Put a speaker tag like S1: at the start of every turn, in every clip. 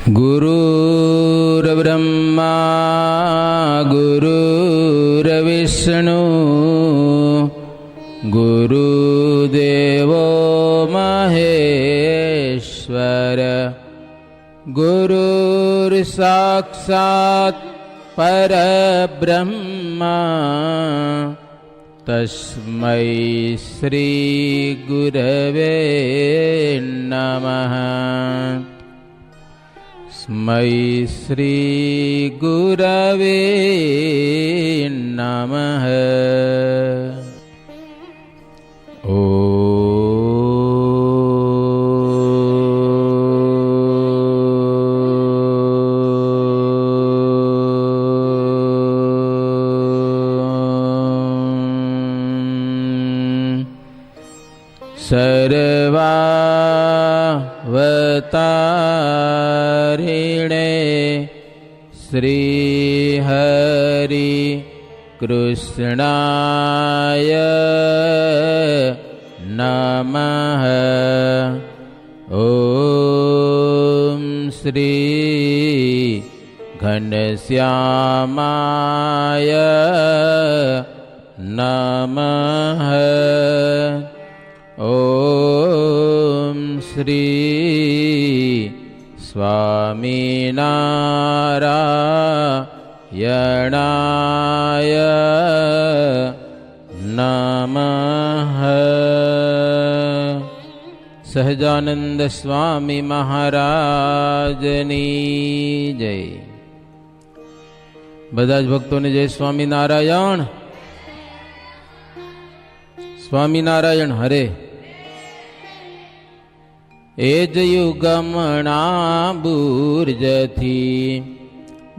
S1: ગુરુર્બ્રહ્મા ગુરુર્વિષ્ણુ ગુરુદેવો મહેશ્વર ગુરુર્સાક્ષાત્ પરબ્રહ્મા તસ્મૈ શ્રી ગુરવે નમઃ. સ્મૈ શ્રી ગુરવે નમઃ. સર્વાવતારિણે શ્રી હરિ કૃષ્ણાય નમઃ. ઓમ શ્રી ઘનશ્યામાય નમઃ. ઓમ શ્રી સ્વામિનારાયણાય નમઃ. સહજાનંદ સ્વામી મહારાજની જય. બધા જ ભક્તોને જય સ્વામિનારાયણ. સ્વામિનારાયણ હરે. એ જ યુગમણા બુર્જથી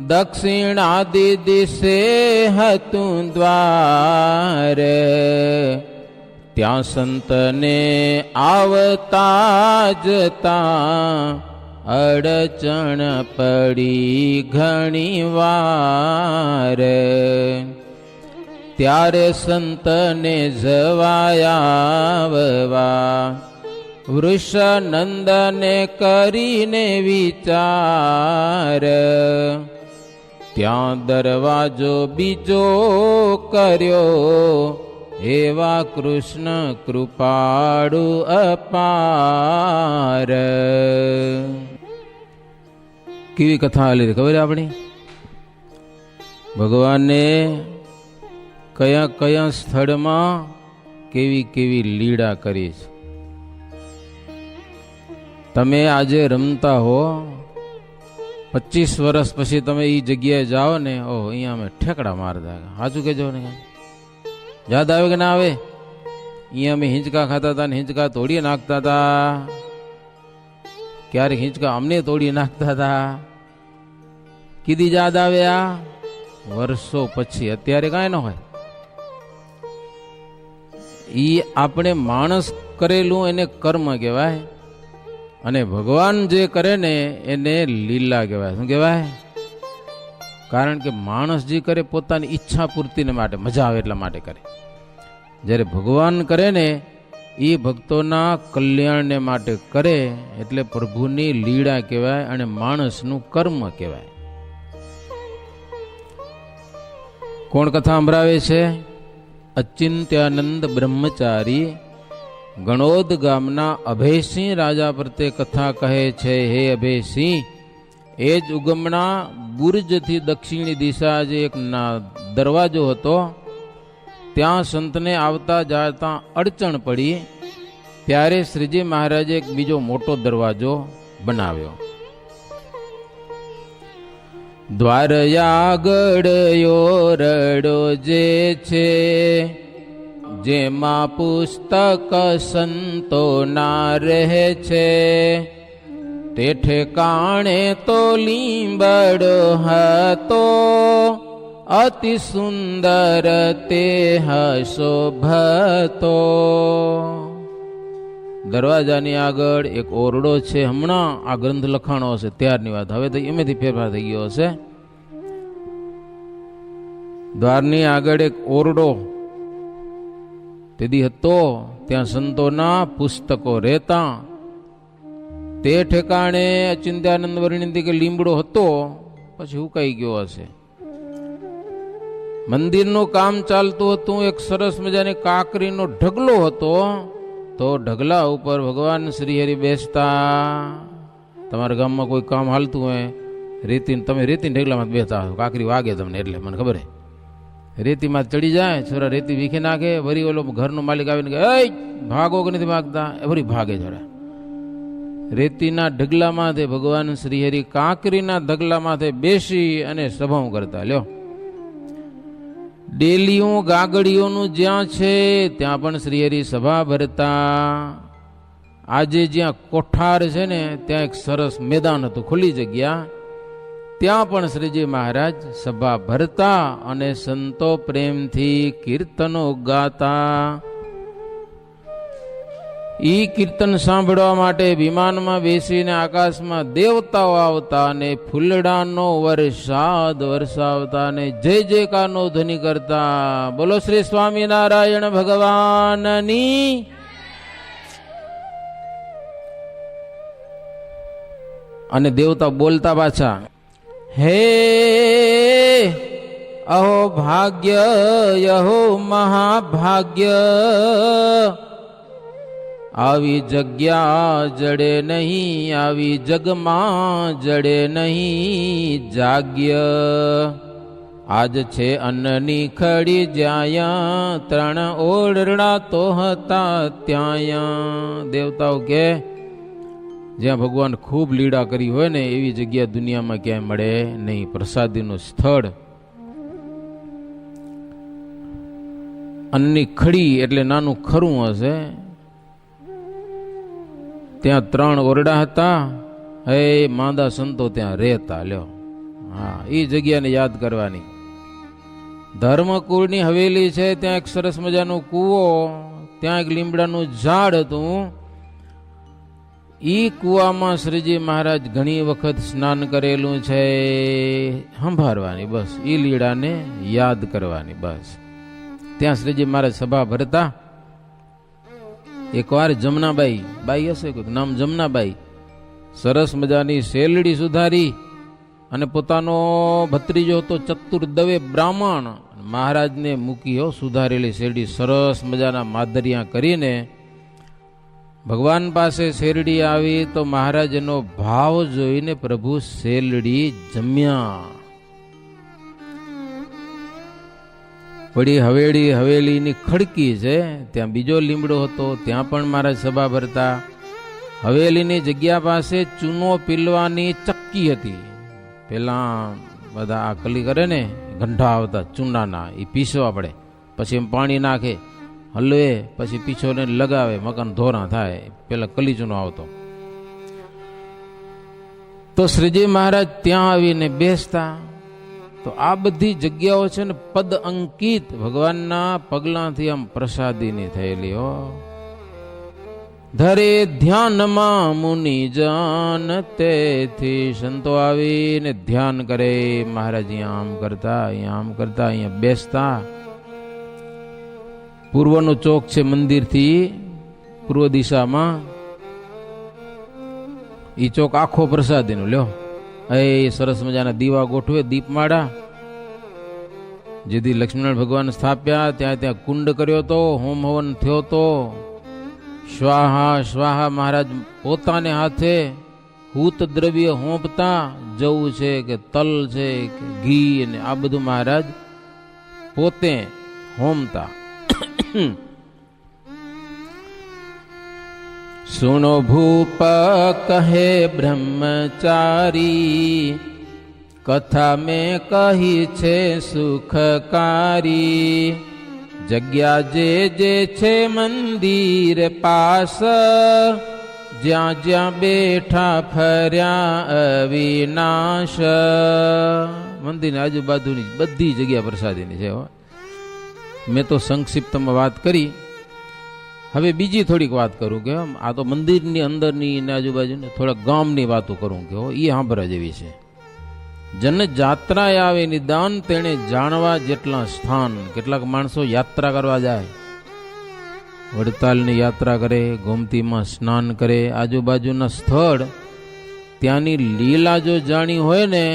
S1: દક્ષિણાદિ દિશે હતું દ્વાર. ત્યાં સંતને આવતા જતા અડચણ પડી ઘણી વાર. ત્યારે સંતને જવાયાવવા વૃષનંદને કરીને વિચાર. ત્યાં દરવાજો બીજો કર્યો એવા કૃષ્ણ કૃપાળુ અપાર. કેવી કથા હાલી ખબર આપણી? ભગવાને કયા કયા સ્થળમાં કેવી કેવી લીળા કરી છે. તમે આજે રમતા હો, 25 વર્ષ પછી તમે એ જગ્યાએ જાઓ ને, ઓહ અહીંયા અમે ઠેકડા મારતા. સાચું કહેજો ને, યાદ આવે કે ના આવે? અહીંયા અમે હિંચકા ખાતા હતા ને હિંચકા તોડી નાખતા હતા. ક્યારેક હિંચકા અમને તોડી નાખતા હતા. કીધી યાદ આવે? આ વર્ષો પછી. અત્યારે કાંઈ ન હોય. ઈ આપણે માણસ કરેલું એને કર્મ કહેવાય, અને ભગવાન જે કરે ને એને લીલા કહેવાય. શું કહેવાય? કારણ કે માણસ જે કરે પોતાની ઈચ્છા પૂર્તિને માટે, મજા આવે એટલા માટે કરે. જ્યારે ભગવાન કરે ને એ ભક્તોના કલ્યાણને માટે કરે, એટલે પ્રભુની લીલા કહેવાય અને માણસનું કર્મ કહેવાય. કોણ કથા સંભળાવે છે? અચિંત્યાનંદ બ્રહ્મચારી ગણોદ ગામના અભયસિંહ રાજા પ્રત્યે કથા કહે છે. હે અભયસિંહ, એ જ ઉગમણા બુર્જથી દક્ષિણી દિશા જે એક દરવાજો હતો, ત્યાં સંતને આવતા જતા અડચણ પડી. ત્યારે શ્રીજી મહારાજે એક બીજો મોટો દરવાજો બનાવ્યો. દ્વાર આગળ ઓરડો જે છે, જેમાં પુસ્તક સંતો ના રહે છે, તે ઠેકાણે તો લીંબડો હતો, અતિ સુંદર તે શોભતો. દરવાજાની આગળ એક ઓરડો છે. હમણાં આ ગ્રંથ લખાણો હશે ત્યારની વાત, હવે તો એમેથી ફેરફાર થઈ ગયો હશે. દ્વારની આગળ એક ઓરડો તેથી હતો, ત્યાં સંતોના પુસ્તકો રહેતા. તે ઠેકાણે અચિંત્યાનંદ વર્ણિતી કે લીમડો હતો, પછી હુકાઈ ગયો હશે. મંદિરનું કામ ચાલતું હતું, એક સરસ મજાની કાકરીનો ઢગલો હતો, તો ઢગલા ઉપર ભગવાન શ્રીહરિ બેસતા. તમારા ગામમાં કોઈ કામ હાલતું હોય, તમે રેતી ઢગલામાં બેસતા હો, કાકરી વાગે તમને, એટલે મને ખબર હે. રેતીમાં ચડી જાય, છોરા રેતી વીખી નાખે, વરી ઓલો ઘરનો માલિક આવીને કહે, એ ભાગો કે નથી ભાગતા, એ વરી ભાગે છોરા. રેતીના ઢગલામાંથી ભગવાન શ્રીહરિ કાંકરીના ઢગલામાંથી બેસી અને સભાઓ કરતા. લ્યો, ડેલીઓ ગાગડીઓનું જ્યાં છે ત્યાં પણ શ્રીહરિ સભા ભરતા. આજે જ્યાં કોઠાર છે ને ત્યાં એક સરસ મેદાન હતું, ખુલ્લી જગ્યા, ત્યાં પણ શ્રીજી મહારાજ સભા ભરતા અને સંતો પ્રેમથી કીર્તનો ગાતા. ઈ કીર્તન સાંભળવા માટે વિમાનમાં બેસીને આકાશમાં દેવતાઓ આવતા અને ફૂલડાનો વરસાદ વરસાવતા અને જય જયકારનો ધ્વનિ કરતા. બોલો શ્રી સ્વામિનારાયણ ભગવાનની. અને દેવતા બોલતા પાછા, હે અહો ભાગ્ય યહો મહાભાગ્ય, આવી જગ્યા જડે નહીં, આવી જગમાં જડે નહીં જાગ્ય. આજ છે અન્નની ખડી જ્યાં, ત્રણ ઓરડા તો હતા ત્યાં. દેવતાઓ કે જ્યાં ભગવાન ખૂબ લીડા કરી હોય ને એવી જગ્યા દુનિયામાં ક્યાંય મળે નહીં. પ્રસાદીનું સ્થળ, અન્નની ખડી એટલે નાનું ખરું હશે, ત્યાં ત્રણ ઓરડા હતા. હે માંદા સંતો ત્યાં રહેતા. લ્યો, હા, એ જગ્યાને યાદ કરવાની. ધર્મકુળની હવેલી છે, ત્યાં એક સરસ મજાનો કૂવો, ત્યાં એક લીમડાનું ઝાડ હતું. ઈ કૂવામાં શ્રીજી મહારાજ ઘણી વખત સ્નાન કરેલું છે. સંભાળવાની બસ, ઈ લીડાને યાદ કરવાની બસ. ત્યાં શ્રીજી મહારાજ સભા ભરતા. એકવાર જમનાબાઈ, બાઈ હશે કોઈક નામ જમનાબાઈ, સરસ મજાની શેલડી સુધારી અને પોતાનો ભત્રીજો હતો ચતુર દવે બ્રાહ્મણ, મહારાજને મૂકી હો સુધારેલી શેરડી સરસ મજાના માદરિયા કરીને ભગવાન પાસે શેરડી આવી તો મહારાજ એનો ભાવ જોઈને પ્રભુ શેરડી જમ્યા. વળી હવેલીની ખડકી છે, ત્યાં બીજો લીમડો હતો, ત્યાં પણ મહારાજ સભા ભરતા. હવેલીની જગ્યા પાસે ચૂનો પીલવાની ચક્કી હતી. પેલા બધા આ કલી કરે ને ગંઢા આવતા ચૂનાના, એ પીસવા પડે, પછી એમ પાણી નાખે, હલવે, પછી પીછોને લગાવે, મકાન ધોરા થાય. પેલા કલી ચૂનો આવતો. તો શ્રીજી મહારાજ ત્યાં આવીને બેસતા. તો આ બધી જગ્યાઓ છે ને પદ અંકિત, ભગવાનના પગલાંથી આમ પ્રસાદીની થયેલી હો. ધરે ધ્યાનમાં મુનિ જન, તેથી સંતો આવીને ધ્યાન કરે. મહારાજ અહીંયા આમ કરતા, અહીંયા આમ કરતા, અહીંયા બેસતા. પૂર્વનો ચોક છે મંદિરથી પૂર્વ દિશામાં, ઈ ચોક આખો પ્રસાદીનો. લ્યો, એ સરસ મજાના દીવા ગોઠવે, દીપમાળા. જેથી લક્ષ્મીનારાયણ ભગવાન સ્થાપ્યા ત્યાં ત્યાં કુંડ કર્યો તો, હોમ હવન થયો તો. સ્વાહા સ્વાહા મહારાજ પોતાને હાથે હૂત દ્રવ્ય હોંપતા. જવું છે કે તલ છે કે ઘી, અને આ બધું મહારાજ પોતે હોમતા. સુનો ભૂપ કહે બ્રહ્મચારી, કથા મેં કહી છે સુખકારી. જગ્યા જે છે મંદિર પાસ, જ્યાં જ્યાં બેઠા ફર્યા અવિનાશ. મંદિરની આજુબાજુની બધી જગ્યા પ્રસાદીની છે. મેં તો સંક્ષિપ્તમાં વાત કરી, હવે બીજી થોડીક વાત કરું કે આ તો મંદિરની અંદરની ને આજુબાજુને થોડાક ગામની વાતો કરું કે એ સાંભળવા જેવી છે. જન જાત્રાએ આવે નિદાન, તેણે જાણવા જેટલા સ્થાન. કેટલાક માણસો યાત્રા કરવા જાય, વડતાલની યાત્રા કરે, ગોમતીમાં સ્નાન કરે, આજુબાજુના સ્થળ ત્યાંની લીલા જો જાણી હોય ને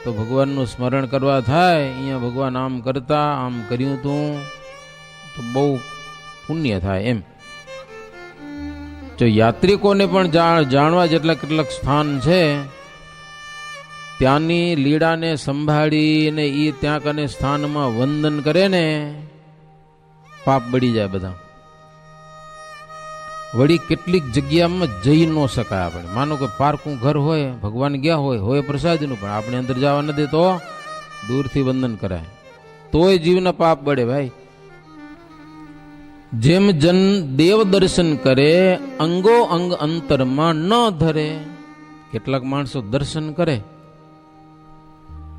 S1: તો ભગવાનનું સ્મરણ કરવા થાય. અહીંયા ભગવાન આમ કરતા, આમ કર્યું તું, તો બહુ પુણ્ય થાય એમ. જો યાત્રિકોને પણ જાણવા જેટલા કેટલાક સ્થાન છે, ત્યાંની લીડાને સંભાળીને એ ત્યાં કને સ્થાનમાં વંદન કરે ને, પાપ બળી જાય બધા. વળી કેટલીક જગ્યામાં જઈ ન શકાય આપણે. માનો કે પારકું ઘર હોય, ભગવાન ગયા હોય પ્રસાદીનું, પણ આપણે અંદર જવા નથી તો દૂરથી વંદન કરાય, તોય જીવના પાપ બળે ભાઈ. જેમ જન દેવ દર્શન કરે, અંગો અંગ અંતરમાં ન ધરે. કેટલાક માણસો દર્શન કરે,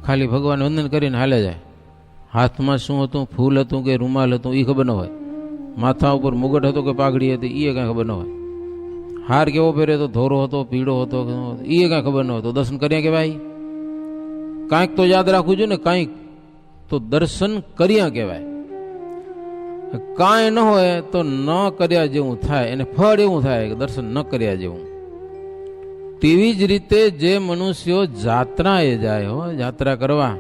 S1: ખાલી ભગવાન વંદન કરીને હાલે જાય. હાથમાં શું હતું, ફૂલ હતું કે રૂમાલ હતું એ ખબર ન હોય. માથા ઉપર મુગટ હતો કે પાઘડી હતી એ કાંઈ ખબર ન હોય. હાર કેવો પહેર્યો હતો, ધોરો હતો, પીળો હતો એ કાંઈ ખબર ન હોય. તો દર્શન કર્યા કે ભાઈ? કાંઈક તો યાદ રાખવું જોઈએ ને, કાંઈક તો દર્શન કર્યા કહેવાય. કાંઈ ન હોય તો ન કર્યા જેવું થાય, એને ફળ એવું થાય કે દર્શન ન કર્યા જેવું. તેવી જ રીતે જે મનુષ્યો જાત્રાએ જાય હો, યાત્રા કરવા,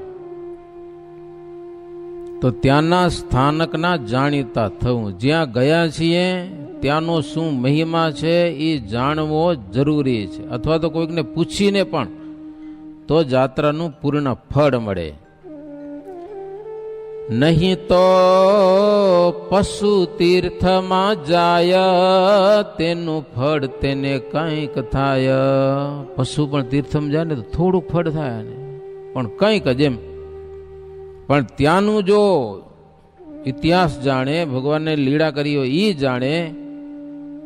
S1: તો ત્યાંના સ્થાનકના જાણીતા થવું. જ્યાં ગયા છીએ ત્યાંનો શું મહિમા છે એ જાણવો જરૂરી છે. અથવા તો કોઈકને પૂછીને પણ તો જાત્રાનું પૂર્ણ ફળ મળે. નહીં તો પશુ તીર્થમાં જાય, તેનું ફળ તેને કંઈક થાય. પશુ પણ તીર્થમાં જાય ને તો થોડુંક ફળ થાય ને, પણ કંઈક જ એમ. પણ ત્યાંનું જો ઇતિહાસ જાણે, ભગવાનને લીલા કરી હોય એ જાણે,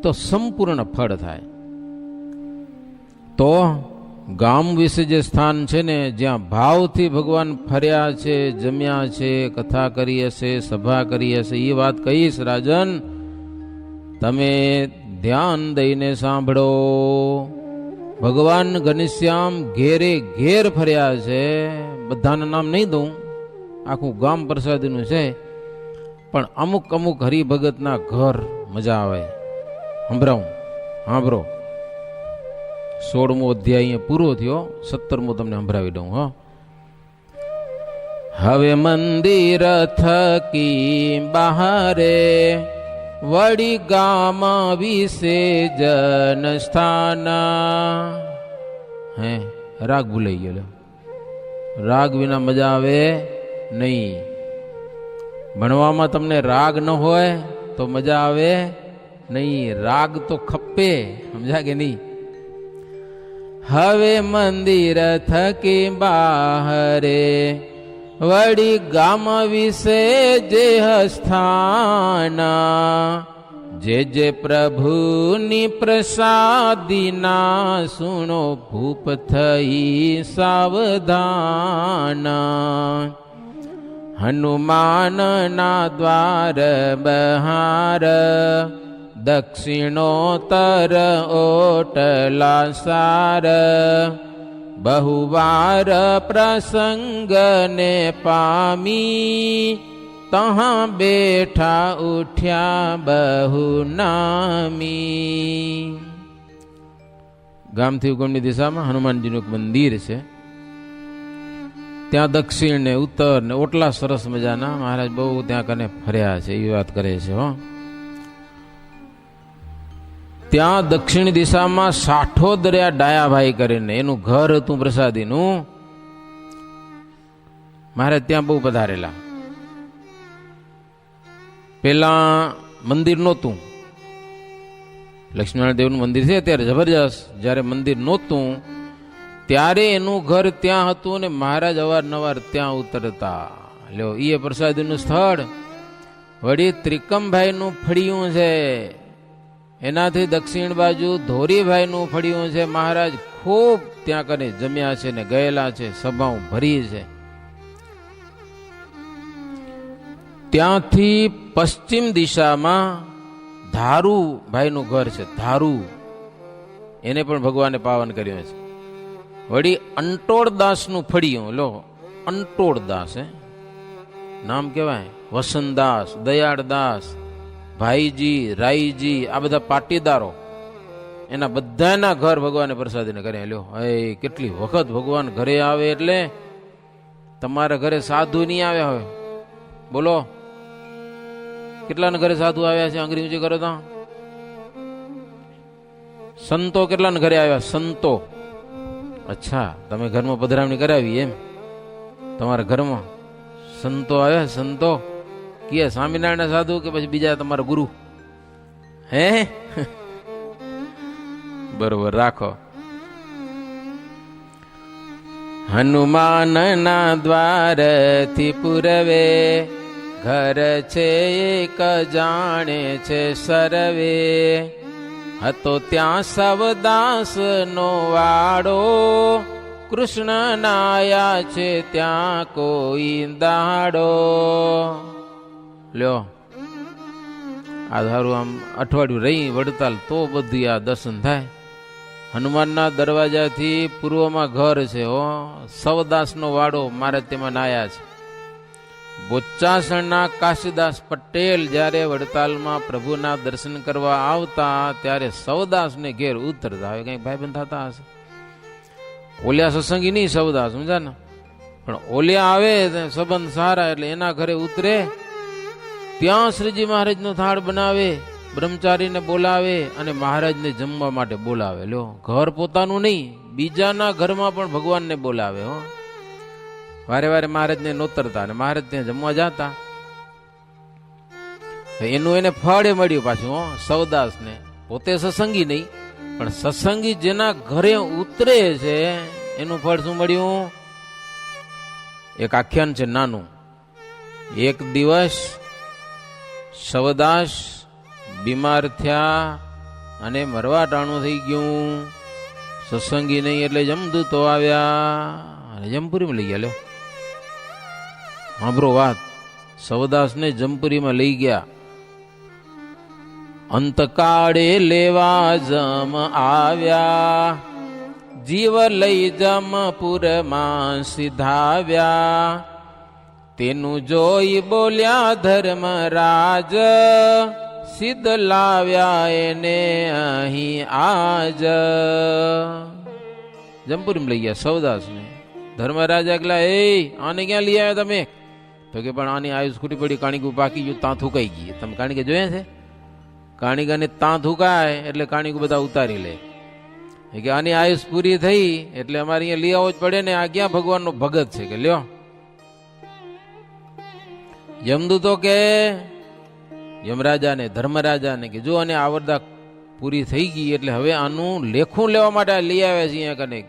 S1: તો સંપૂર્ણ ફળ થાય. તો ગામ વિશે જે સ્થાન છે ને, જ્યાં ભાવથી ભગવાન ફર્યા છે, જમ્યા છે, કથા કરી હશે, સભા કરી હશે, એ વાત કહીશ રાજન, તમે ધ્યાન દઈને સાંભળો. ભગવાન ઘનશ્યામ ઘેરે ઘેર ફર્યા છે. બધાના નામ નહીં દઉં, આખું ગામ પ્રસાદીનું છે, પણ અમુક અમુક હરિભગતના ઘર મજા આવે. સંભળાવું, સાંભળો. 16મો અધ્યાય અહીંયા પૂરો થયો, 17મો તમને સંભળાવી દઉં. હવે મંદિર થકી બહારે, વળી ગામ વિશે જન સ્થાન. હે રાગ ભૂલાઈ ગયો. રાગ વિના મજા આવે નહીં. ભણવામાં તમને રાગ ન હોય તો મજા આવે નહીં. રાગ તો ખપે, સમજા કે નહીં? હવે મંદિર થકી બહારે, વળી ગામ વિશે જે સ્થાન, જે જે પ્રભુની પ્રસાદીના, સુણો ભૂપ થઈ સાવધાન. હનુમાનના દ્વાર બહાર, દક્ષિણોત્તર ઓટલા સાર, બહુવાર પ્રસંગને પામી, તહાં બેઠા ઉઠ્યા બહુ નામી. ગામથી ઉગમની દિશામાં હનુમાનજીનું એક મંદિર છે. ત્યાં દક્ષિણ ને ઉત્તર ને ઓટલા સરસ મજાના મહારાજ બહુ ત્યાં કને ફર્યા છે એ વાત કરે છે. હો, ત્યાં દક્ષિણ દિશામાં સાઠોદર્યા ડાયાભાઈ કરીને એનું ઘર હતું પ્રસાદીનું. મહારાજ ત્યાં બહુ પધારેલા. પેલા મંદિર નહોતું, લક્ષ્મીનારાયણ દેવનું મંદિર છે ત્યારે જબરજસ્ત. જ્યારે મંદિર નહોતું ત્યારે એનું ઘર ત્યાં હતું ને મહારાજ અવારનવાર ત્યાં ઉતરતા. લ્યો, એ પ્રસાદીનું સ્થળ. વળી ત્રિકમભાઈનું ફળિયું છે, એનાથી દક્ષિણ બાજુ ધોરીભાઈનું ફળિયું છે. મહારાજ ખૂબ ત્યાં કને જમ્યા છે ને ગયેલા છે, સભાઓ ભરી છે. ત્યાંથી પશ્ચિમ દિશામાં ધારુભાઈનું ઘર છે. ધારુ, એને પણ ભગવાને પાવન કર્યો છે. વળી અંટોળદાસનું ફળિયું. લો, અંટોળદાસ, નામ કેવાય, વસંતદાસ, દયાળદાસ, ભાઈજી, રાઈજી, આ બધા પાટીદારો, એના બધાના ઘર ભગવાને પ્રસાદીને કરે. લ્યો, એ કેટલી વખત ભગવાન ઘરે આવે એટલે તમારા ઘરે સાધુ નહીં આવ્યા હોય? બોલો, કેટલાના ઘરે સાધુ આવ્યા છે? આંગળી ઊંચી કરો તો. સંતો કેટલાના ઘરે આવ્યા? સંતો. અચ્છા, તમે ઘરમાં પધરામણી કરાવી એમ? તમારા ઘરમાં સંતો આવ્યા? સંતો કે સ્વામિનારાયણ સાધુ કે પછી બીજા તમારા ગુરુ? હે બરોબર રાખો. હનુમાનના દ્વારથી પૂરવે ઘર છે એક જાણે છે સરવે. હતો ત્યાં સવદાસ નો વાડો, કૃષ્ણ નાયા છે ત્યાં કોઈ દાડો. લ્યો, આ ધારું આમ અઠવાડિયું રહી વડતાલ તો બધું આ દર્શન થાય. હનુમાનના દરવાજાથી પૂર્વમાં ઘર છે હો, સવદાસનો વાડો, મારે તેમાં નાયા છે. બોચાસણના કાશીદાસ પટેલ જ્યારે વડતાલમાં પ્રભુના દર્શન કરવા આવતા ત્યારે સવદાસને ઘેર ઉતરતા. હવે કંઈક ભાઈબંધ થતા હશે. ઓલિયા સત્સંગી નહીં સવદાસ, સમજા ને? પણ ઓલિયા આવે સંબંધ સારા એટલે એના ઘરે ઉતરે. ત્યાં શ્રીજી મહારાજનો થાળ બનાવે, બ્રહ્મચારીને બોલાવે અને મહારાજને જમવા માટે બોલાવે. લ્યો, ઘર પોતાનું નહીં, બીજાના ઘરમાં પણ ભગવાનને બોલાવે. હો, વારે વારે મહારાજને નોતરતા અને મહારાજ ત્યાં જમવા જતા. એનું એને ફળ મળ્યું પાછું. હો, સવદાસને પોતે સત્સંગી નહીં પણ સત્સંગી જેના ઘરે ઉતરે છે એનું ફળ શું મળ્યું? એક આખ્યાન છે નાનું. એક દિવસ સવદાસ બીમાર થયા અને મરવા ટાણું થઈ ગયું. સત્સંગી નહીં એટલે જમદૂતો આવ્યા અને જમપુરીમાં લઈ ગયા. લ્યો, સાંભળો વાત. સવદાસને જમપુરીમાં લઈ ગયા. અંતકાળે લેવા જમ આવ્યા, જીવ લઈ જમપુરમાં સીધાવ્યા. તેનું જોઈ બોલ્યા ધર્મરાજ, સિદ્ધ લાવ્યા એને અહીં આજ. જમપુરીમાં લઈ ગયા સવદાસને. ધર્મરાજ એકલા, એ આને ક્યાં લઈ આવ્યા તમે? તો કે પણ આની આયુષ ખૂટી પડી, કાણીકું પાકી ગયું, ત્યાં થૂકાઈ ગઈ. તમે કાણીકે જોયા છે? કાણીકાને ત્યાં થૂકાય એટલે કાણીકું બધા ઉતારી લે. કે આની આયુષ પૂરી થઈ એટલે અમારે અહીંયા લઈ આવવો જ પડે ને. આ ક્યાં ભગવાનનો ભગત છે કે લ્યો. યમદૂતો કે યમરાજાને, ધર્મરાજાને કે જો આને આવરદા પૂરી થઈ ગઈ એટલે હવે આનું લેખું લેવા માટે લઈ આવ્યા છે અહીંયા કને.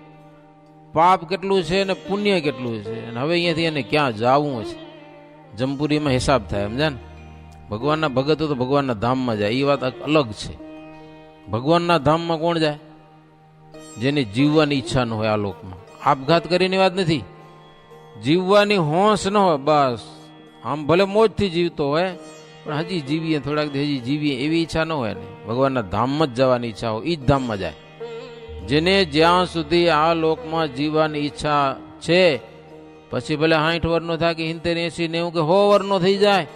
S1: પાપ કેટલું છે ને પુણ્ય કેટલું છે, અને હવે અહીંયાથી એને ક્યાં જવું છે? જમપુરીમાં હિસાબ થાય, સમજા ને? ભગવાનના ભગતો તો ભગવાનના ધામમાં જાય, એ વાત અલગ છે. ભગવાનના ધામમાં કોણ જાય? જેને જીવવાની ઈચ્છા ન હોય આ લોકમાં. આપઘાત કરીને વાત નથી, જીવવાની હોંશ ન હોય બસ. આમ ભલે મોજથી જીવતો હોય પણ હજી જીવીએ, થોડાક હજી જીવીએ એવી ઈચ્છા ન હોય ને. ભગવાનના ધામમાં જ જવાની ઈચ્છા હોય એ જ ધામમાં જાય. જેને જ્યાં સુધી આ લોકમાં જીવવાની ઈચ્છા છે, પછી ભલે 60 વર્ષનો થાય કે 70, 80, 90 કે 100 વર્ષનો થઈ જાય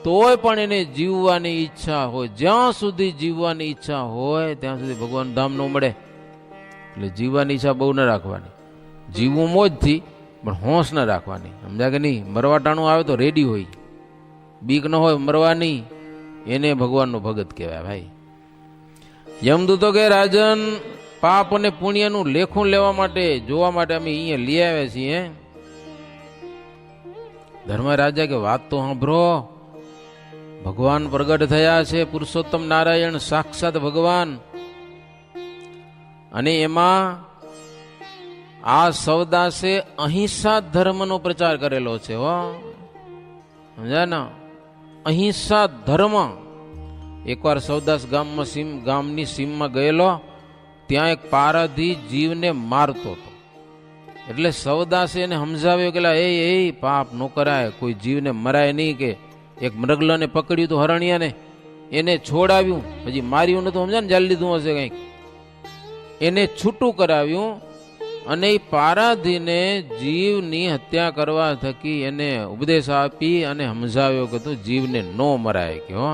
S1: તોય પણ એને જીવવાની ઈચ્છા હોય. જ્યાં સુધી જીવવાની ઈચ્છા હોય ત્યાં સુધી ભગવાન ધામ ન મળે. એટલે જીવવાની ઈચ્છા બહુ ન રાખવાની. જીવવું મોજથી પણ હોંશ ન રાખવાની, સમજ્યા કે નહીં? મરવા ટાણું આવે તો રેડી હોય, બીક ન હોય મરવાની, એને ભગવાનનો ભગત કહેવાય ભાઈ. યમદૂતો કે રાજન, પાપ અને પુણ્યનું લેખું લેવા માટે, જોવા માટે અમે અહીંયા લઈ આવ્યા છીએ. ધર્મરાજા કે વાત તો સાંભળો. ભગવાન પ્રગટ થયા છે, પુરુષોત્તમ નારાયણ સાક્ષાત ભગવાન. અને એમાં આ સવદાસે અહિંસા ધર્મનો પ્રચાર કરેલો છે. હો, સમજ્યા ને? અહિંસા ધર્મ. એકવાર સવદાસ ગામની સીમમાં ગયેલો. ત્યાં એક પારધી જીવને મારતો હતો. એટલે સવદાસે એને સમજાવ્યો કે એ પાપ ન કરાય, કોઈ જીવને મરાય નહીં. કે એક મૃગલાને પકડ્યું તો હરણિયાને, એને છોડાવ્યું, હજી માર્યું નતું, સમજા ને? જાળી લીધું હશે કંઈક, એને છૂટું કરાવ્યું. અને એ પારાધીને જીવની હત્યા કરવા થકી એને ઉપદેશ આપી અને સમજાવ્યો કે તું જીવને ન મરાય. કે હો,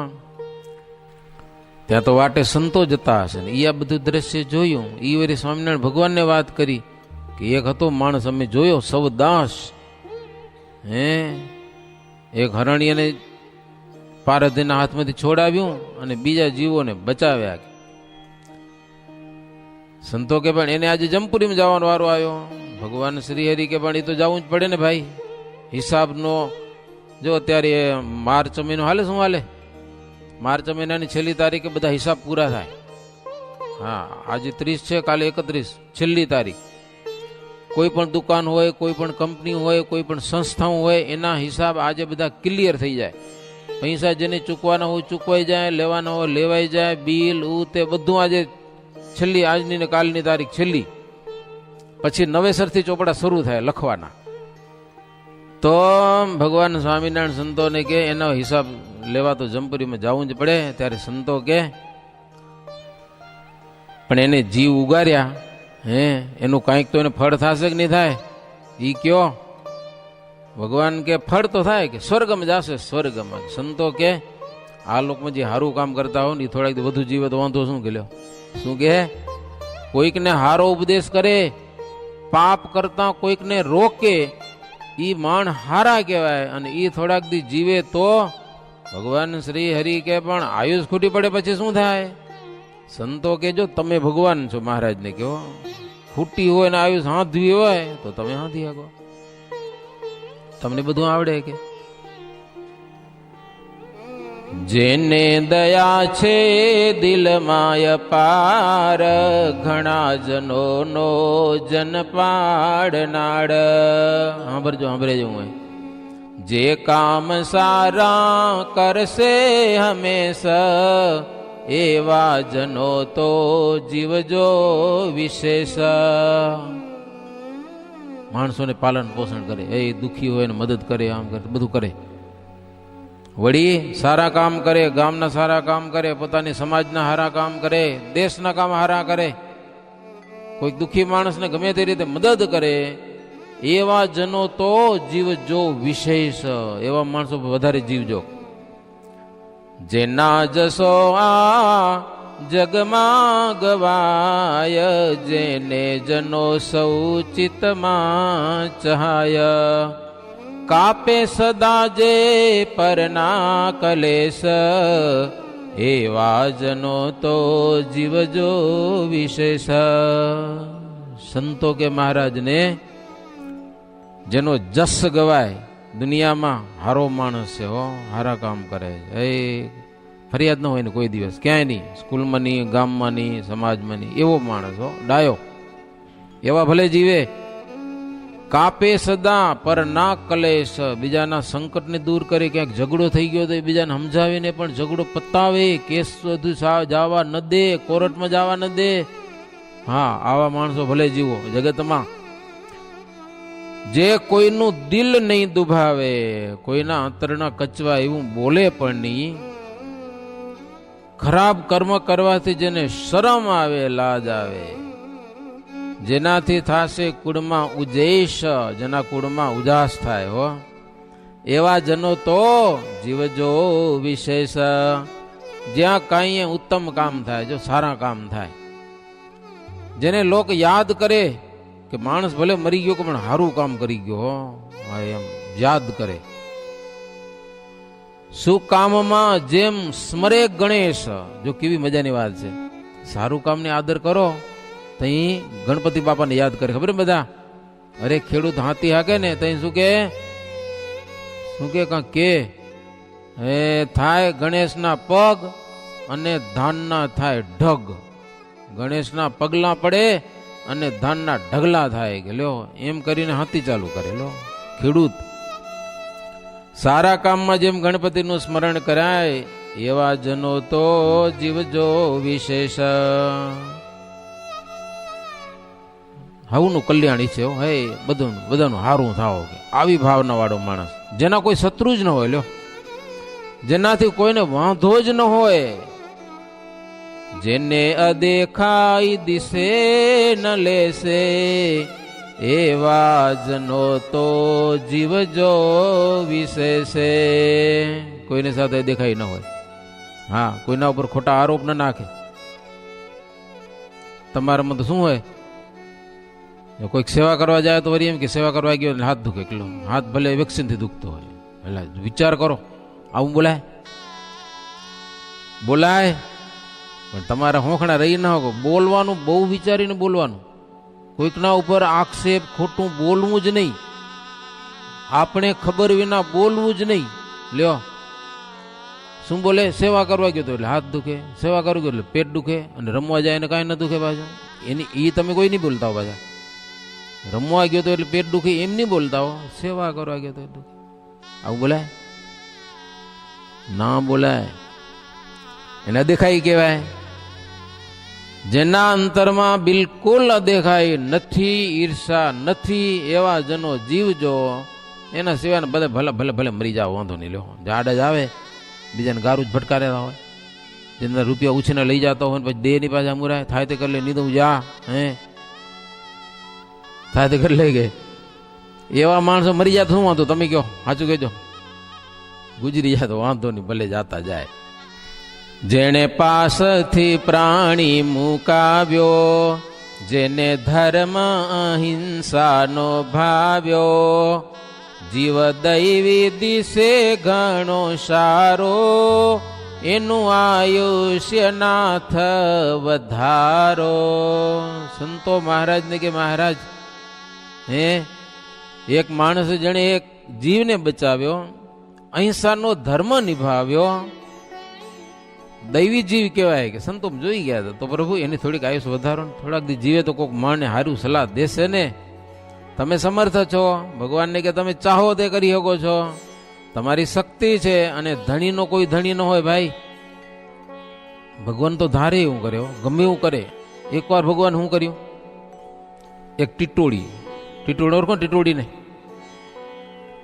S1: ત્યાં તો વાટે સંતો જતા હશે ને એ આ બધું દ્રશ્ય જોયું. એ વળી સ્વામિનારાયણ ભગવાનને વાત કરી કે એક હતો માણસ અમે જોયો સવદાસ, એક હરણીયાને પારધીના હાથમાંથી છોડાવ્યું અને બીજા જીવોને બચાવ્યા. સંતો કે પણ એને આજે જમપુરીમાં જવાનો વારો આવ્યો. ભગવાન શ્રી હરિ કે પણ એ તો જવું જ પડે ને ભાઈ, હિસાબનો. જો અત્યારે માર્ચ મહિનો હાલે, શું હાલે? માર્ચ મહિનાની છેલ્લી તારીખે બધા હિસાબ પૂરા થાય. હા, આજે 30 છે, કાલે 31, છેલ્લી તારીખ. કોઈ પણ દુકાન હોય, કોઈ પણ કંપની હોય, કોઈ પણ સંસ્થાઓ હોય, એના હિસાબ આજે બધા ક્લિયર થઈ જાય. પૈસા જેને ચૂકવાના હોય ચૂકવાઈ જાય, લેવાના હોય લેવાઈ જાય, બિલ તે બધું આજે છેલ્લી, આજની ને કાલની તારીખ છેલ્લી. પછી નવેસરથી ચોપડા શરૂ થાય લખવાના. તો ભગવાન સ્વામિનારાયણ સંતોને કે એનો હિસાબ લેવા તો જમપુરીમાં જવું જ પડે. ત્યારે સંતો કે પણ એને જીવ ઉગાર્યા, એનું કાંઈક તો એને ફળ થશે કે નહીં થાય? ઈ કયો? ભગવાન કે ફળ તો થાય, કે સ્વર્ગમાં જશે, સ્વર્ગમાં. સંતો કે આ લોકમાં જે સારું કામ કરતા હોય ને એ થોડાક વધુ જીવે તો વાંધો શું? કે લ્યો શું કે કોઈકને હારો ઉપદેશ કરે, પાપ કરતા કોઈકને રોકે, ઈ માણ હારા કહેવાય. અને ઈ થોડાક દી જીવે તો ભગવાન શ્રી હરિ કે પણ આયુષ ખૂટી પડે પછી શું થાય? સંતો કે જો તમે ભગવાન છો, મહારાજને કહો ખૂટી હોય ને આયુષ હાંધવી હોય તો તમે હાંધી શકો, તમને બધું આવડે. કે જેને દયા છે દિલમાં અપાર, ઘણા જનોનો જન પાડનાર. સાંભળજો, સાંભળે જવું હોય. જે કામ સારા કરશે હંમેશા, એવા જનો તો જીવજો વિશેષ. માણસોને પાલન પોષણ કરે, એ દુઃખી હોય ને મદદ કરે, આમ કરે, બધું કરે. વળી સારા કામ કરે, ગામના સારા કામ કરે, પોતાની સમાજના સારા કામ કરે, દેશના કામ સારા કરે, કોઈક દુઃખી માણસને ગમે તે રીતે મદદ કરે, એવા જનો તો જીવજો વિશેષ. એવા માણસો વધારે જીવજો. જેના જસો આ જગમાં ગવાય, જેને જનો સૌ ચિત્તમાં ચહાય, કાપે સદા જે પરના કલેશ, એવા જનો તો જીવજો વિશેષ. સંતો કે મહારાજને જેનો જસ ગવાય, દુનિયામાં હારો માણસ છે, હો હારા કામ કરે, એ ફરિયાદ ન હોય ને કોઈ દિવસ ક્યાંય નહીં, સ્કૂલમાં નહીં, ગામમાં નહીં, સમાજમાં નહીં, એવો માણસ હો ડાયો. એવા ભલે જીવે. કાપે સદા પર ના કલેશ, બીજાના સંકટને દૂર કરે. ક્યાંક ઝઘડો થઈ ગયો તો બીજાને સમજાવીને પણ ઝઘડો પતાવે, કેસ બધું જવા ન દે, કોર્ટમાં જવા ન દે. હા, આવા માણસો ભલે જીવો જગતમાં. જે કોઈનું દિલ નહીં દુભાવે, કોઈના અંતરના કચવા એવું બોલે પણ નહીં. ખરાબ કર્મ કરવાથી જેને શરમ આવે, લાજ આવે, જેનાથી થશે કુળમાં ઉજેશ, જેના કુળમાં ઉજાસ થાય, હો એવા જનો તો જીવજો વિશેષ. જ્યાં કાંઈ ઉત્તમ કામ થાય, જો સારા કામ થાય, જેને લોક યાદ કરે કે માણસ ભલે મરી ગયો પણ સારું કામ કરી ગયો, એમ યાદ કરે. સુકામમાં જેમ સ્મરે ગણેશ. જો કેવી મજાની વાત છે. સારું કામને આદર કરો તો ગણપતિ બાપાને યાદ કરે. ખબર બધા? અરે ખેડૂત હાથી હાકે ને તઈ શું કે કાંક કે થાય ગણેશના પગ અને ધાનના થાય ઢગ. ગણેશના પગલા પડે અને ધાનના ઢગલા થાય. કે લ્યો એમ કરીને હાથી ચાલુ કરે. લો ખેડૂત. સારા કામમાં જેમ ગણપતિનું સ્મરણ કરાય, એવા જનો તો જીવજો વિશેષ. હવનું કલ્યાણ ઈચ્છે, હે બધાનું હારું થાવ. કે આવી ભાવના વાળો માણસ, જેના કોઈ શત્રુ જ ન હોય, લ્યો જેનાથી કોઈને વાંધો જ ન હોય, જેને અદેખાઈ દિશે ન લેશે, એવા જનો તો જીવજો વિશેષે. કોઈને સાથે દેખાઈ ન હોય, હા, કોઈના ઉપર ખોટા આરોપ ન નાખે. તમારામાં તો શું હોય, કોઈક સેવા કરવા જાય તો વળી એમ કે સેવા કરવા ગયો એટલે હાથ દુખે, એટલો હાથ ભલે વેક્સિનથી દુખતો હોય. એટલે વિચાર કરો, આવું બોલાય? બોલાય? પણ તમારા હોંખણા રહી ના હોય. બોલવાનું બહુ વિચારીને બોલવાનું. કોઈકના ઉપર આક્ષેપ ખોટું બોલવું જ નહીં. આપણે ખબર વિના બોલવું જ નહીં. લ્યો, શું બોલે? સેવા કરવા ગયો તો એટલે હાથ દુખે, સેવા કરવા ગયો એટલે પેટ દુખે, અને રમવા જાય એને કાંઈ ન દુખે પાછું. એની એ તમે કોઈ નહીં બોલતા હો પાછા. રમવા ગયો તો એટલે પેટ દુખે એમ નહીં બોલતા હો. સેવા કરવા ગયો તો દુખે. આવું બોલાય? ના બોલાય. એને અદેખાઈ કહેવાય. જેના અંતરમાં બિલકુલ અદેખાઈ નથી, ઈર્ષા નથી, એવા જનો જીવજો. એના સિવાય બધે ભલે ભલે ભલે મરી જાવ, વાંધો નહીં. લ્યો, જાડ જ આવે, બીજાને ગારું જ ભટકારેલા હોય. જેના રૂપિયા ઉછીને લઈ જતા હોય, પછી દેહ ની પાછા મુરાય. થાય તે કરી લે, નહીં તો જા, હે થાય તે કરી લઈ ગઈ. એવા માણસો મરી જાય તો શું વાંધો? તમે કહો, સાચું કહેજો. ગુજરી જાય તો વાંધો નહીં, ભલે જાતા જાય. જેણે પાસથી પ્રાણી મુકાવ્યો, જેને ધર્મ અહિંસાનો ભાવ્યો, જીવ દૈવી દિશે ઘણો સારો, એનું આયુષ્ય નાથ વધારો. સંતો મહારાજ ને કે મહારાજ, હે એક માણસ જેણે એક જીવને બચાવ્યો, અહિંસાનો ધર્મ નિભાવ્યો, દૈવી જીવ કહેવાય કે સંતો જોઈ ગયા હતા. તો પ્રભુ એની થોડીક આયુષ્ય વધારો, થોડાક દી જીવે તો કોઈક માણને સારું સલાહ દેશે ને. તમે સમર્થ છો, ભગવાનને કે તમે ચાહો તે કરી શકો છો, તમારી શક્તિ છે. અને ધણીનો કોઈ ધણી ન હોય ભાઈ. ભગવાન તો ધારે એવું કરે, ગમે એવું કરે. એકવાર ભગવાન શું કર્યું? એક ટીટોડી, ટીટોડી ઓળખો? ટીટોડીને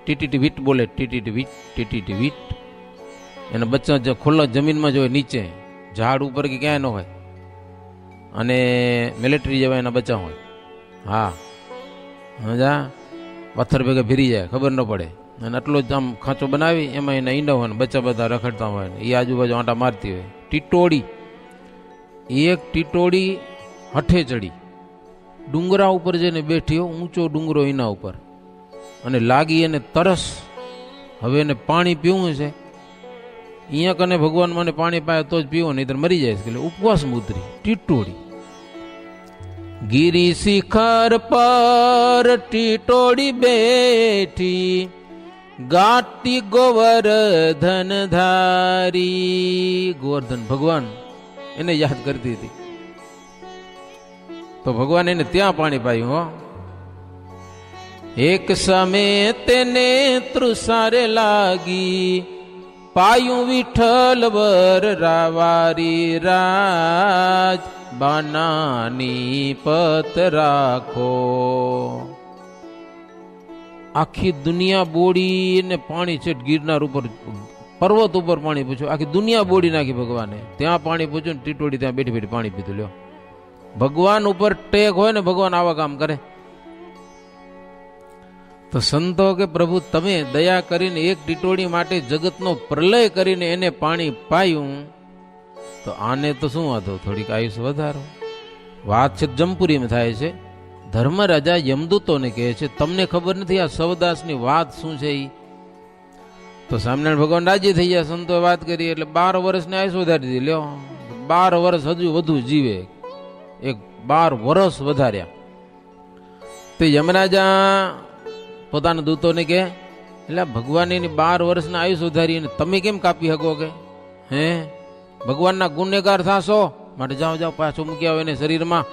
S1: ટીટી વીટ બોલે, ટીટી વીટ, ટીટી વીટ. એના બચ્ચા ખુલ્લા જમીનમાં જ હોય, નીચે ઝાડ ઉપર કે ક્યાંય ન હોય. અને મિલિટરી જેવા એના બચ્ચા હોય. હા, મજા પથ્થર ભેગા ભીરી જાય, ખબર ન પડે. અને આટલો જ આમ ખાંચો બનાવી, એમાં એના ઈંડા હોય ને બચ્ચા બધા રખડતા હોય ને એ આજુબાજુ આંટા મારતી હોય. ટીટોડી. એક ટીટોડી હઠે ચડી ડુંગરા ઉપર જઈને બેઠી, ઊંચો ડુંગરો એના ઉપર, અને લાગી એને તરસ. હવે એને પાણી પીવું છે. અહીંયા કને ભગવાન મને પાણી પાય તો જ પીવો, નહીં તો મરી જાય. એટલે ઉપવાસ ઉતરી ટીટોડી. ગિરી શિખર પર ટીટોડી બેઠી, ગાતી ગોવર્ધન ધારી. ગોવર્ધન ભગવાન એને યાદ કરતી હતી. તો ભગવાન એને ત્યાં પાણી પાયું. હો, એક સમય તેને તૃષારે લાગી, પાયું વિઠ્ઠલ વર રાવારી રાજ, બાનાની પત રાખો. આખી દુનિયા બોડી ને પાણી છે. ગિરનાર ઉપર પર્વત ઉપર પાણી પૂછ્યું, આખી દુનિયા બોડી નાખી ભગવાને. ત્યાં પાણી પૂછ્યું ને ટીટોડી ત્યાં બેઠી બેઠી પાણી પીધું. લ્યો, ભગવાન ઉપર ટેક હોય ને, ભગવાન આવા કામ કરે. તો સંતો કે પ્રભુ તમે દયા કરીને એક ટીટોડી માટે જગતનો પ્રલય કરીને એને પાણી પાયું, તો આને તો શું વાંધો, થોડીક આયુષ વધારો. વાત છે જમપુરીમાં થાય છે. ધર્મરાજા યમદૂતોને કહે છે, તમને ખબર નથી આ સવદાસની વાત શું છે? તો સ્વામિનારાયણ ભગવાન રાજી થઈ ગયા. સંતોએ વાત કરી એટલે 12 વર્ષની આયુષ વધારી દીધી. લ્યો, 12 વર્ષ હજુ વધુ જીવે. એક 12 વર્ષ વધાર્યા. તો યમરાજા પોતાના દૂતોને કે, એટલે ભગવાન એની 12 વર્ષના આયુષ વધારી અને તમે કેમ કાપી શકો? કે હે ભગવાનના ગુનેગાર થાશો, માટે જાઓ જાઓ પાછો મૂકી આવો એને શરીરમાં.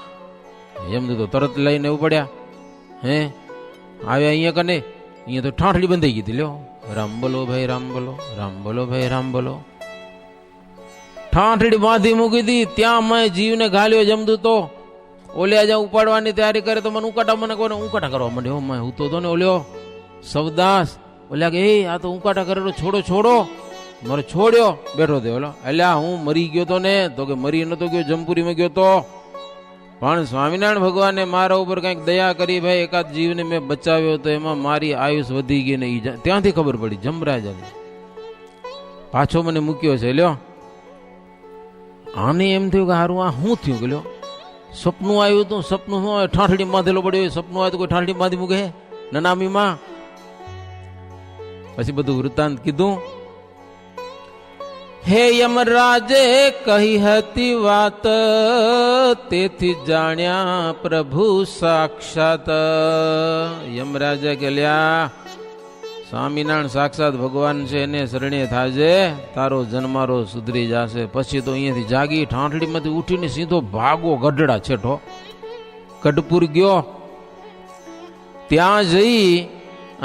S1: યમદૂતો તરત લઈને ઉપડ્યા. હે આવ્યા અહીંયા કને, અહીંયા તો ઠાઠડી બંધાઈ ગઈ હતી. લ્યો, રામ બોલો ભાઈ રામ બોલો, રામ બોલો ભાઈ રામ બોલો. ઠાઠડી બાંધી મૂકી હતી. ત્યાં મેં જીવને ઘાલ્યો. જમદૂતો ઓલે આજે ઉપાડવાની તૈયારી કરે તો મને ઉકાટા, મને કોને ઉકાટા કરવા માંડ્યો. મેં હું તો ને ઓલ્યો સવદાસ ઓલ્યા કે એ આ તો ઉકાટા કરેલો, છોડો છોડો. મારે છોડ્યો, બેઠો થયો. ઓલો એટલે હું મરી ગયો તો ને? તો કે મરી નતો ગયો, જમપુરીમાં ગયો તો. પણ સ્વામિનારાયણ ભગવાને મારા ઉપર કંઈક દયા કરી ભાઈ, એકાદ જીવને મેં બચાવ્યો તો એમાં મારી આયુષ વધી ગઈ ને ત્યાંથી ખબર પડી જમરાજાને પાછો મને મૂક્યો છે. લ્યો, આને એમ થયું કે હારું આ શું થયું કે લ્યો સપનું આવ્યું હતું, સપનું શું આવે, ઠાઠડી બાંધેલો પડ્યો, સપનું આવ્યું તો કોઈ ઠાઠડી બાંધી મૂકે નનામીમાં. પછી બધું વૃત્તાંત કીધું. હે યમરાજે કહી હતી વાત, તેથી જાણ્યા પ્રભુ સાક્ષાત. યમરાજે કે લ્યા સ્વામિનારાયણ સાક્ષાત ભગવાન છે, એને શરણે થાજે, તારો જન્મારો સુધરી જશે. પછી તો અહીંયાથી જાગી ઠાઠડીમાંથી ઉઠીને સીધો ભાગો ગઢડા છેઠો ગઢપુર ગયો. ત્યાં જઈ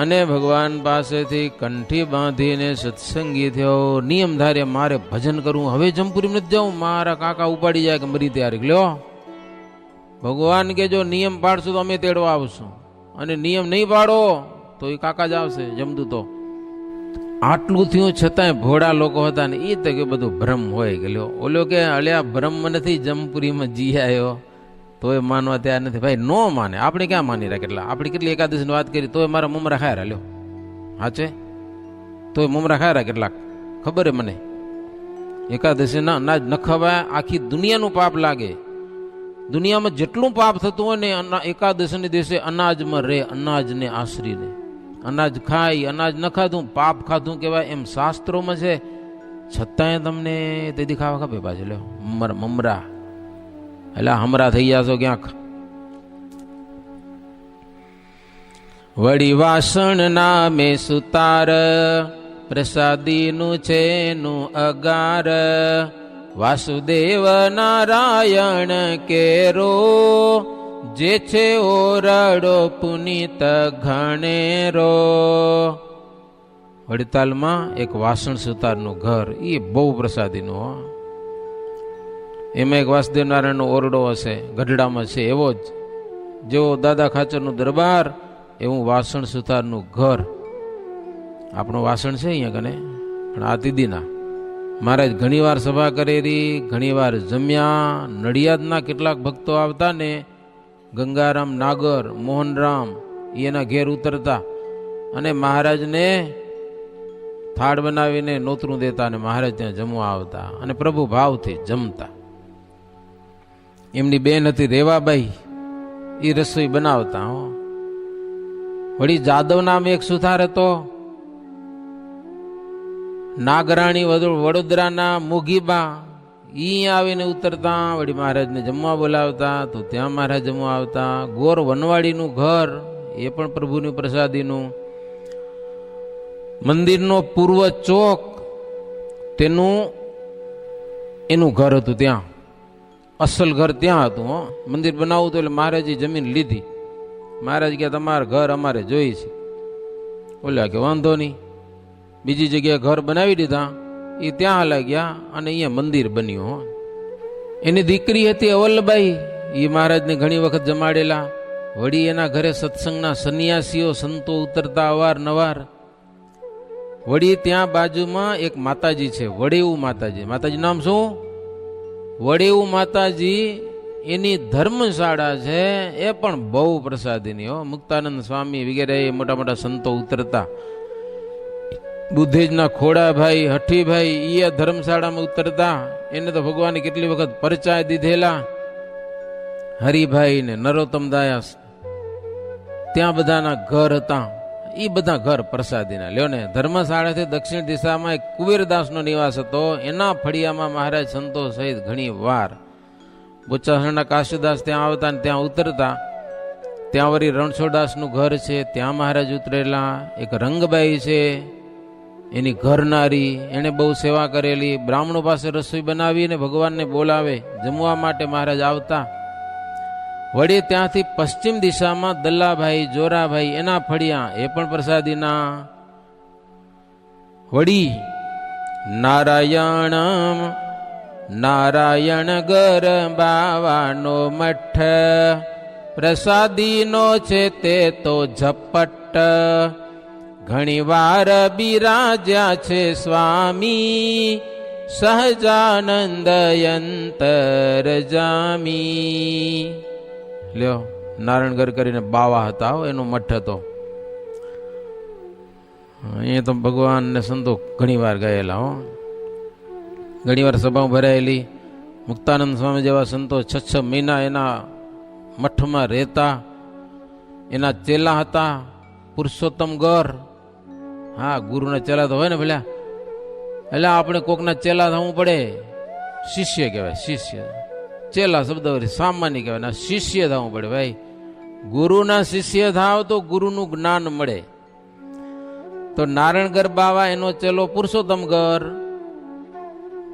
S1: અને ભગવાન પાસેથી કંઠી બાંધીને સત્સંગી થયો. નિયમ ધારે મારે ભજન કરવું, હવે જમપુરી નથી જાઉં, મારા કાકા ઉપાડી જાય કે મરી તૈયારી લ્યો. ભગવાન કે જો નિયમ પાડશું તો અમે તેડવા આવશું, અને નિયમ નહીં પાડો તો એ કાકા જ આવશે જમદૂતો. આટલું થયું છતાંય ભોળા લોકો હતા ને એ તો કે બધું ભ્રમ હોય કે લ્યો. ઓલો કે અલ્યા ભ્રમ નથી, જમપુરીમાં જી આવ્યો તોય માનવા તૈયાર નથી. ભાઈ નો માને, આપણે ક્યાં માની રહ્યા? કેટલા આપણી કેટલી એકાદશીની વાત કરી તોય મારા મમરા ખાય લ્યો. હા છે તોય મમરા ખાય કેટલાક ખબર હે મને. એકાદશી ના અનાજ ન ખવાય, આખી દુનિયાનું પાપ લાગે. દુનિયામાં જેટલું પાપ થતું હોય ને એકાદશીના દિવસે અનાજમાં રહે, અનાજને આશરીને. અનાજ ખાય, અનાજ ન ખાધું પાપ ખાધું કહેવાય એમ શાસ્ત્રોમાં છે. છતાંય તમને તેથી ખાવા ખપે પાછું લ્યો મમરા. એટલે હમરા થઈ જાશો ક્યાંક. વળી વાસણ નામે સુતાર, પ્રસાદીનું છે નું અગાર. વાસુદેવ નારાયણ કેરો, જે છે ઓરડો પુનિત ઘણેરો. વડતાલમાં એક વાસણ સુતારનું ઘર, એ બહુ પ્રસાદીનું. એમાં એક વાસુદેવ નારાયણનો ઓરડો હશે, ગઢડામાં છે એવો જ. જેવો દાદા ખાચરનું દરબાર એવું વાસણ સુતારનું ઘર. આપણું વાસણ છે અહીંયા કને, પણ આ દીદીના મહારાજ ઘણી વાર સભા કરેલી, ઘણી વાર જમ્યા. નડિયાદના કેટલાક ભક્તો આવતા ને, ગંગારામ નાગર, મોહનરામ એના ઘેર ઉતરતા અને મહારાજને થાળ બનાવીને નોતરું દેતા અને મહારાજ ત્યાં જમવા આવતા અને પ્રભુ ભાવથી જમતા. એમની બેન હતી રેવાબાઈ, એ રસોઈ બનાવતા. વળી જાદવ નામ એક સુથાર હતો. નાગરાણી વડોદરાના મોઘીબા, ઈ આવીને ઉતરતા, વળી મહારાજને જમવા બોલાવતા તો ત્યાં મહારાજ જમવા આવતા. ગોર વનવાડીનું ઘર, એ પણ પ્રભુની પ્રસાદીનું. મંદિરનો પૂર્વ ચોક, એનું ઘર હતું ત્યાં, અસલ ઘર ત્યાં હતું. મંદિર બનાવવું તો એટલે મહારાજે જમીન લીધી. મહારાજ કે તમારા ઘર અમારે જોઈ છે. બોલ્યા કે વાંધો નહીં. બીજી જગ્યાએ ઘર બનાવી દીધા, એ ત્યાં હાલા ગયા અને અહીંયા મંદિર બન્યું. એની દીકરી હતી અવલબાઈ, એ મહારાજને ઘણી વખત જમાડેલા. વળી એના ઘરે સત્સંગના સંન્યાસીઓ સંતો ઉતરતા અવારનવાર. વળી ત્યાં બાજુમાં એક માતાજી છે, વડેવું માતાજી. માતાજી નામ શું? વડેવું માતાજી. એની ધર્મશાળા છે, એ પણ બહુ પ્રસાદીની. મુક્તાનંદ સ્વામી વગેરે મોટા મોટા સંતો ઉતરતા. બુદ્ધેજના ખોડાભાઈ, હઠીભાઈ એ ધર્મશાળામાં ઉતરતા. એને તો ભગવાને કેટલી વખત પરચાય દીધેલા. હરિભાઈ ને નરોત્તમ દાસ, ત્યાં બધાના ઘર હતા. એ બધા ઘર પ્રસાદીના. લ્યો ને, ધર્મશાળાથી દક્ષિણ દિશામાં એક કુબેરદાસનો નિવાસ હતો. એના ફળિયામાં મહારાજ સંતો સહિત ઘણી વાર બોચાસણના કાશીદાસ ત્યાં આવતા ને ત્યાં ઉતરતા. ત્યાં વળી રણછોડદાસનું ઘર છે, ત્યાં મહારાજ ઉતરેલા. એક રંગબાઈ છે, એની ઘરનારી, એને બહુ સેવા કરેલી. બ્રાહ્મણો પાસે રસોઈ બનાવીને ભગવાનને બોલાવે જમવા માટે મહારાજ આવતા. વળી ત્યાંથી પશ્ચિમ દિશામાં દલ્લાભાઈ, જોરાભાઈ એના ફળિયા, એ પણ પ્રસાદીના. વળી નારાયણ ગર બાવાનો મઠ, પ્રસાદીનો છે તે તો ઝપટ. ઘણી વાર બિરાજ્યા છે સ્વામી, સહજાનંદ યંતર જામી. લ્યો, નારાયણગર કરીને બાવા હતા, એનો મઠ હતો. અહીંયા તો ભગવાન ને સંતો ઘણી વાર ગયેલા. ઘણી વાર સભાઓ ભરાયેલી. મુક્તાનંદ સ્વામી જેવા સંતો 6 મહિના એના મઠમાં રહેતા, એના ચેલા હતા. પુરુષોત્તમ ગર, હા, ગુરુના ચેલા તો હોય ને ભલે, એટલે આપણે કોકના ચેલા થવું પડે. શિષ્ય કહેવાય, શિષ્ય. ચેલા શબ્દ સામાન્ય કહેવાય, ના, શિષ્ય થવું પડે ભાઈ. ગુરુના શિષ્ય થાવ તો ગુરુનું જ્ઞાન મળે. તો નારાયણગર બાવા એનો ચેલો પુરુષોત્તમ ગર,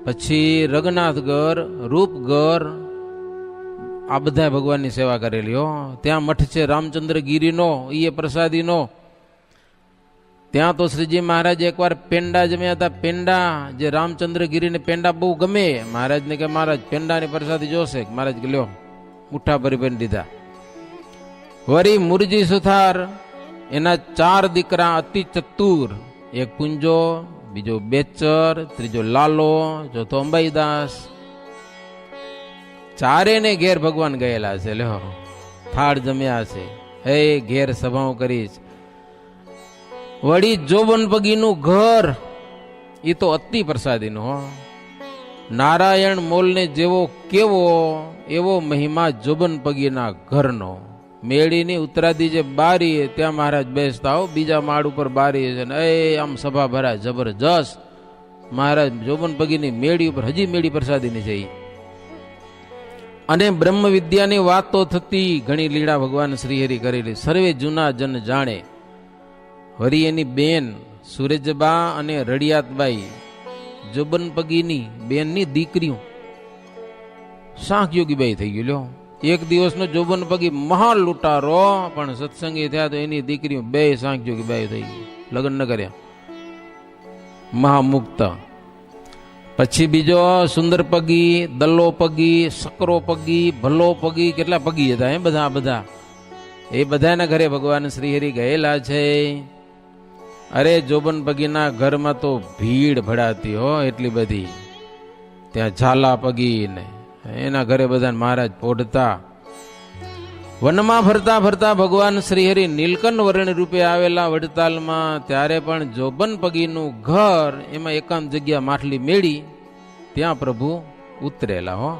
S1: પછી રઘુનાથ ગર, રૂપગર, આ બધા ભગવાનની સેવા કરેલી હો. ત્યાં મઠ છે રામચંદ્ર ગીરીનો, એ પ્રસાદીનો. ત્યાં તો શ્રીજી મહારાજ એકવાર પેંડા જમ્યા હતા. પેંડા, જે રામચંદ્ર ગીરીને પેંડા બહુ ગમે. મહારાજને કે મહારાજ પેંડાની પ્રસાદી જોશે. મહારાજ કે લ્યો, મુઠ્ઠા ભરી ભરી દીધા. વરી મુરજી સુથાર, એના 4 દીકરા અતિ ચતુર. એક પુંજો, બીજો બેચર, ત્રીજો લાલો, ચોથો અંબાઈદાસ. 4 ને ઘેર ભગવાન ગયેલા છે. લ્યો, થાળ જમ્યા છે. હે ઘેર સભાઓ કરીશ. વળી જોબન પગીનું ઘર, એ તો અતિ પ્રસાદીનું હો. નારાયણ મોલને જેવો કેવો એવો મહિમા જોબન પગીના ઘરનો. મેળીની ઉત્તરાદી જે બારી, ત્યાં મહારાજ બેસતા હો. બીજા માળ ઉપર બારી છે ને, એ આમ સભા ભરાય જબરજસ્ત. મહારાજ જોબન પગીની મેળી ઉપર, હજી મેળી પ્રસાદીની છે. અને બ્રહ્મ વિદ્યાની વાત તો થતી, ઘણી લીલા ભગવાન શ્રીહરિ કરેલી, સર્વે જૂના જન જાણે. વરી એની બેન સુરેજબા અને રડિયાતબાઈ, જોબન પગીની બેનની દીકરીઓ. શાંખ યોગીબાઈ થઈ ગયું. લ્યો, એક દિવસનો જોબન પગી મહાન લૂંટારો, પણ સત્સંગી થયા તો એની દીકરીઓ 2 શાંખ યોગીબાઈ થઈ ગઈ, લગ્ન ન કર્યા, મહામુક્ત. પછી બીજો સુંદર પગી, દલ્લો પગી, સકરો પગી, ભલો પગી, કેટલા પગી હતા એ બધા. એ બધાના ઘરે ભગવાન શ્રીહરિ ગયેલા છે. અરે જોબન પગીના ઘરમાં તો ભીડ ભડાતી હો, એટલી બધી. ત્યાં ઝાલા પગી ને એના ઘરે બધા મહારાજ પોઢતા. વનમાં ફરતા ફરતા ભગવાન શ્રીહરિ નીલકંઠ વર્ણ રૂપે આવેલા વડતાલમાં. ત્યારે પણ જોબન પગીનું ઘર, એમાં એકાંત જગ્યા માટલી મેળી, ત્યાં પ્રભુ ઉતરેલા હો.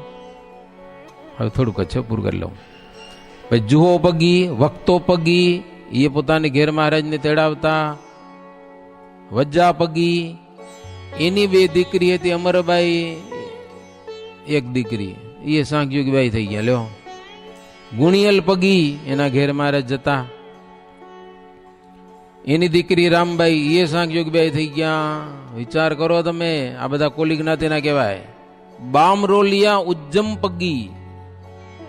S1: હવે થોડુંક છે પૂરું કરી લઉં. ભાઈ જુહો પગી, વક્તો પગી, એ પોતાની ઘેર મહારાજને તેડાવતા. વજ્જા પગી, એની 2 દીકરી હતી, અમરબાઈ, 1 દીકરી, એ શાંખ યોગીબાઈ થઈ ગયા. લ્યો, ગુણિયલ પગી, એના ઘેર મહારાજ જતા. એની દીકરી રામબાઈ, એ શાંખ યોગીબાઈ થઈ ગયા. વિચાર કરો તમે, આ બધા કોલી જ્ઞાતિના કહેવાય. બામરોલિયા ઉજ્જમ પગી,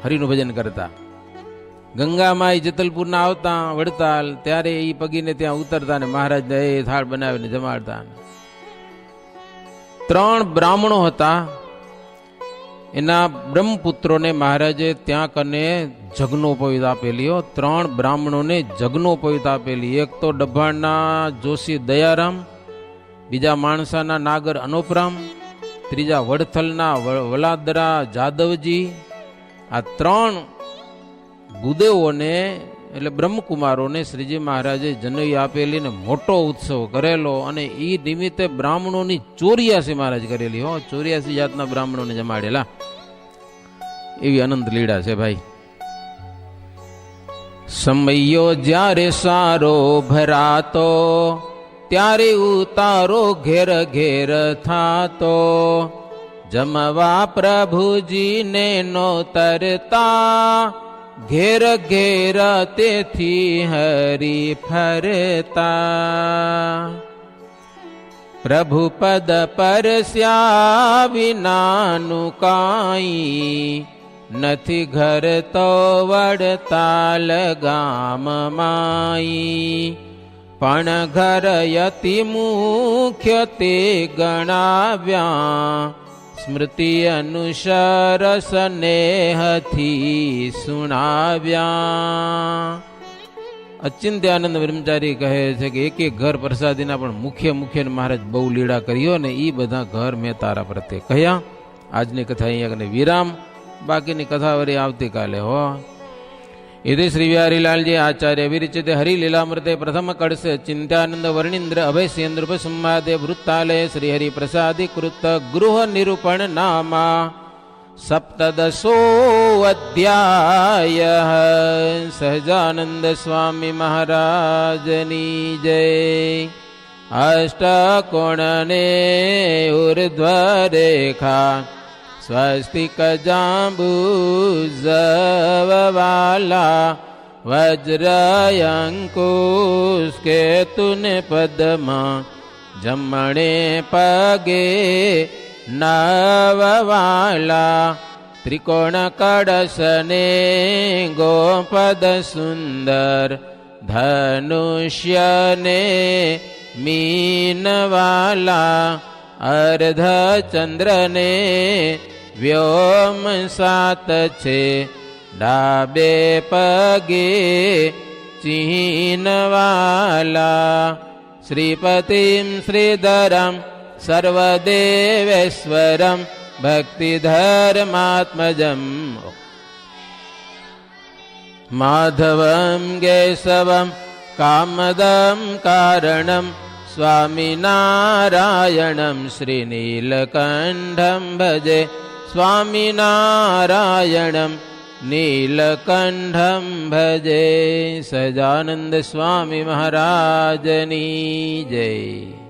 S1: હરિનું ભજન કરતા. ગંગામાઈ જેતલપુરના આવતા વડતાલ, ત્યારે એ પગીને ત્યાં ઉતરતા ને મહારાજને એ થાળ બનાવીને જમાડતા. 3 બ્રાહ્મણો હતા. એના બ્રહ્મપુત્રોને મહારાજે ત્યાં કને જગનોપવિત આપેલી હો. 3 બ્રાહ્મણોને જગનોપવિત આપેલી. એક તો ડભાણના જોશી દયારામ, બીજા માણસાના નાગર અનોપરામ, ત્રીજા વડથલના વલાદરા જાદવજી. આ 3 ગુદેવોને, એટલે બ્રહ્મકુમારોને શ્રીજી મહારાજે જનોઈ આપેલી ને મોટો ઉત્સવ કરેલો. અને એ નિમિત્તે બ્રાહ્મણોની 84 મહારાજ કરેલી હો. 84 જાતના બ્રાહ્મણોને જમાડેલા. એવી અનંત લીલા છે ભાઈ. સમયો જ્યારે સારો ભરાતો, ત્યારે ઉતારો ઘેર ઘેર થાતો. જમવા પ્રભુજીને નોતરતા, ઘેર ઘેર તેથી હરી ફરતા. પ્રભુ પદ પરસ્યા વિનાનું કાઈ, નથી ઘર તો વડતાલ ગામ માઈ. પણ ઘર યતિ મુખ્ય તે ગણાવ્યા, સ્મૃતિ અનુસર સ્નેહથી સુણાવ્યા. અચિંત્યાનંદ બ્રહ્મચારી કહે છે કે એક ઘર પ્રસાદીના પણ મુખ્ય મહારાજ બહુ લીડા કર્યો ને એ બધા ઘર મેં તારા પ્રત્યે કહ્યા. આજની કથા અહીંયા વિરામ, બાકીની કથા વળી આવતીકાલે હો. इति श्री बिहारीलाल जी आचार्य विरचित हरिलीलामृते प्रथम कड़से चिंत्यानंद वर्णींद्र अभयसेन्द्र संवादे वृत्तालय श्री हरि प्रसादी कृत गृह निरूपण नामा सप्तदशोऽध्यायः। सहजानंद स्वामी महाराजनी जय। अष्टकोणने ऊर्ध्वरेखा स्वस्तिक जाम्बूजववाला वज्रयंकुश केतुने पद्मा जमणे पगे नववाला त्रिकोण कड़शने गोपद सुंदर धनुष्यने मीनवाला अर्ध चंद्रने व्योम सात छे डाबे पगे चिन्हवाला श्रीपतिं श्रीधरं सर्वदेवेश्वरं भक्तिधर्मात्मजं माधवं केशवं कामदं कारणं स्वामिनारायणं श्रीनीलकण्ठं भजे स्वामिनारायणं नीलकण्ठं भजे। सजानंद स्वामी महाराजनी जय।